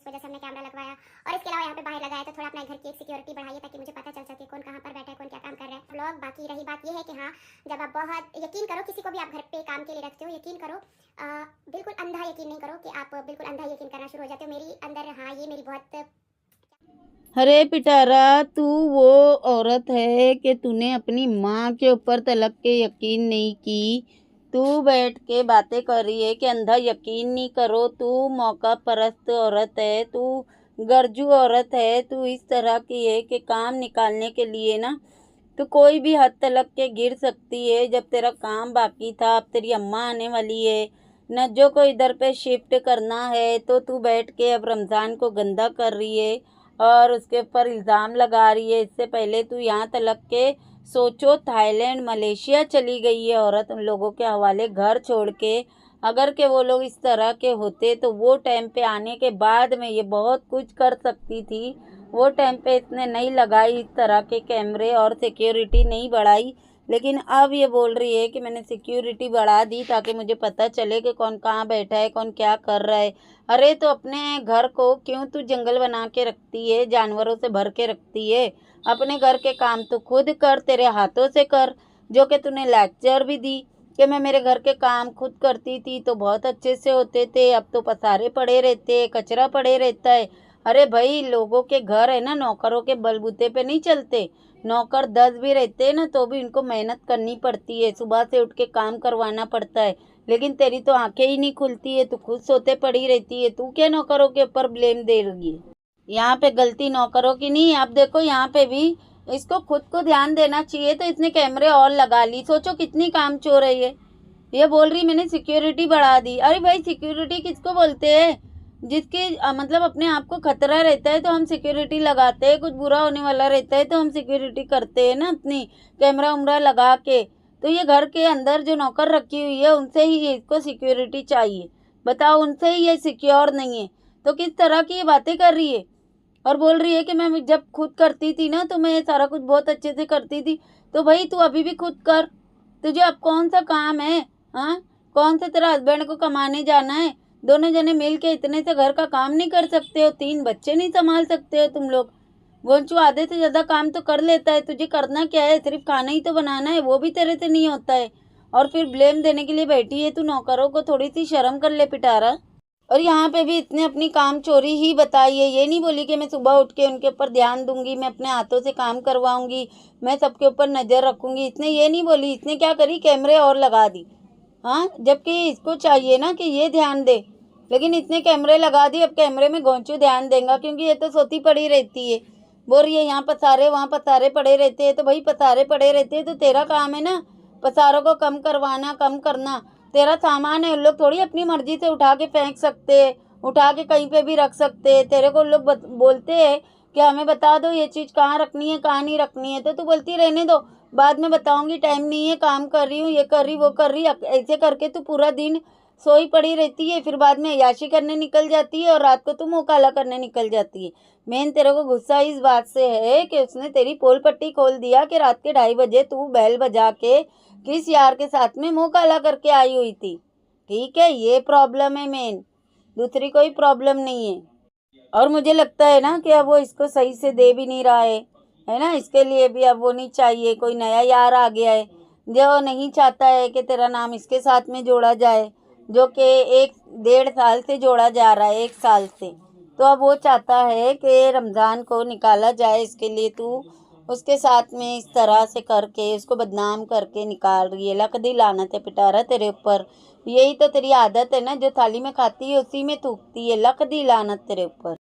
जिसकी वजह से हमने कैमरा लगवाया। और इसके अलावा यहाँ पे बाहर लगाया तो थोड़ा अपने घर की एक सिक्योरिटी बढ़ाइए ताकि मुझे पता चल सके कौन कहाँ पर बैठा है, कौन क्या काम कर रहा है। ब्लॉग बाकी रही बात ये है कि हाँ, जब आप बहुत यकीन करो किसी को भी आप घर पे काम के लिए रखते हो, यकीन करो, बिल्कुल अंधा यकीन नहीं करो कि आप बिल्कुल अंधा यकीन करना शुरू हो जाते हो। मेरी अंदर हाँ ये मेरी बहुत। अरे पिटारा, तू वो औरत है कि तूने अपनी माँ के ऊपर तलक के यकीन नहीं की। तू बैठ के बातें कर रही है कि अंधा यकीन नहीं करो। तू मौका परस्त औरत है, तू गरजू औरत है। तू इस तरह की है कि काम निकालने के लिए ना तो कोई भी हद तलक के गिर सकती है। जब तेरा काम बाकी था, अब तेरी अम्मा आने वाली है, नज्जो को इधर पे शिफ्ट करना है, तो तू बैठ के अब रमज़ान को गंदा कर रही है और उसके ऊपर इल्ज़ाम लगा रही है। इससे पहले तू यहाँ तलक के सोचो, थाईलैंड मलेशिया चली गई है औरत उन लोगों के हवाले घर छोड़ के। अगर के वो लोग इस तरह के होते तो वो टाइम पे आने के बाद में ये बहुत कुछ कर सकती थी। वो टाइम पे इसने नहीं लगाई इस तरह के कैमरे और सिक्योरिटी नहीं बढ़ाई। लेकिन अब ये बोल रही है कि मैंने सिक्योरिटी बढ़ा दी ताकि मुझे पता चले कि कौन कहाँ बैठा है, कौन क्या कर रहा है। अरे तो अपने घर को क्यों तू जंगल बना के रखती है, जानवरों से भर के रखती है? अपने घर के काम तो खुद कर, तेरे हाथों से कर। जो कि तूने लेक्चर भी दी कि मैं मेरे घर के काम खुद करती थी तो बहुत अच्छे से होते थे, अब तो पसारे पड़े रहते, कचरा पड़े रहता है। अरे भाई, लोगों के घर है ना, नौकरों के बलबूते पे नहीं चलते। नौकर 10 भी रहते हैं ना तो भी इनको मेहनत करनी पड़ती है, सुबह से उठ के काम करवाना पड़ता है। लेकिन तेरी तो आंखें ही नहीं खुलती है, तू खुद सोते पड़ी रहती है। तू क्या नौकरों के ऊपर ब्लेम दे रही है? यहाँ पे गलती नौकरों की नहीं है। अब देखो यहाँ पे भी इसको खुद को ध्यान देना चाहिए, तो इसने कैमरे और लगा ली। सोचो कितनी काम चोर है ये बोल रही मैंने सिक्योरिटी बढ़ा दी। अरे भाई, सिक्योरिटी किसको बोलते हैं? जिसके मतलब अपने आप को खतरा रहता है तो हम सिक्योरिटी लगाते हैं, कुछ बुरा होने वाला रहता है तो हम सिक्योरिटी करते हैं ना अपनी, कैमरा उमरा लगा के। तो ये घर के अंदर जो नौकर रखी हुई है उनसे ही इसको सिक्योरिटी चाहिए। बताओ, उनसे ही ये सिक्योर नहीं है तो किस तरह की ये बातें कर रही है? और बोल रही है कि मैं जब खुद करती थी ना तो मैं सारा कुछ बहुत अच्छे से करती थी। तो भाई तू अभी भी खुद कर। तुझे अब कौन सा काम है? हाँ, कौन सा तेरा हस्बैंड को कमाने जाना है? दोनों जने मिल के इतने से घर का काम नहीं कर सकते हो? 3 बच्चे नहीं संभाल सकते हो तुम लोग? गोंचू आधे से ज़्यादा काम तो कर लेता है। तुझे करना क्या है? सिर्फ खाना ही तो बनाना है, वो भी तेरे से नहीं होता है। और फिर ब्लेम देने के लिए बैठी है तू। नौकरों को थोड़ी सी शर्म कर ले पिटारा। और यहाँ पे भी इतने अपनी काम चोरी ही बताई है। ये नहीं बोली कि मैं सुबह उठ के उनके ऊपर ध्यान दूंगी, मैं अपने हाथों से काम करवाऊंगी, मैं सबके ऊपर नज़र रखूंगी। इसने ये नहीं बोली। इसने क्या करी? कैमरे और लगा दी। हाँ, जबकि इसको चाहिए ना कि ये ध्यान दे, लेकिन इसने कैमरे लगा दी। अब कैमरे में गोंचू ध्यान देगा क्योंकि ये तो सोती पड़ी रहती है। बोल रही है यहाँ पसारे वहाँ पसारे पड़े रहते हैं। तो भाई पसारे पड़े रहते हैं तो तेरा काम है ना पसारों को कम करवाना, कम करना। तेरा सामान है, उन लोग थोड़ी अपनी मर्जी से उठा के फेंक सकते हैं, उठा के कहीं पे भी रख सकते हैं। तेरे को लोग बोलते हैं कि हमें बता दो ये चीज़ कहाँ रखनी है, कहाँ नहीं रखनी है, तो तू बोलती रहने दो, बाद में बताऊंगी, टाइम नहीं है, काम कर रही हूँ, ये कर रही वो कर रही। ऐसे करके तू पूरा दिन सोई पड़ी रहती है, फिर बाद में अय्याशी करने निकल जाती है और रात को तू मुँह काला करने निकल जाती है। मेन तेरे को गुस्सा इस बात से है कि उसने तेरी पोल पट्टी खोल दिया कि रात के 2:30 बजे तू बैल बजा के किस यार के साथ में मुँह काला करके आई हुई थी। ठीक है, ये प्रॉब्लम है मेन, दूसरी कोई प्रॉब्लम नहीं है। और मुझे लगता है ना कि अब वो इसको सही से दे भी नहीं रहा है ना। इसके लिए भी अब वो नहीं चाहिए, कोई नया यार आ गया है जो नहीं चाहता है कि तेरा नाम इसके साथ में जोड़ा जाए, जो कि 1-1.5 साल से जोड़ा जा रहा है, 1 साल से। तो अब वो चाहता है कि रमज़ान को निकाला जाए। इसके लिए तू उसके साथ में इस तरह से करके उसको बदनाम करके निकाल रही है। लक दी लानत है पिटारा तेरे ऊपर। यही तो तेरी आदत है ना, जो थाली में खाती है उसी में थूकती है। लक दी लानत तेरे ऊपर।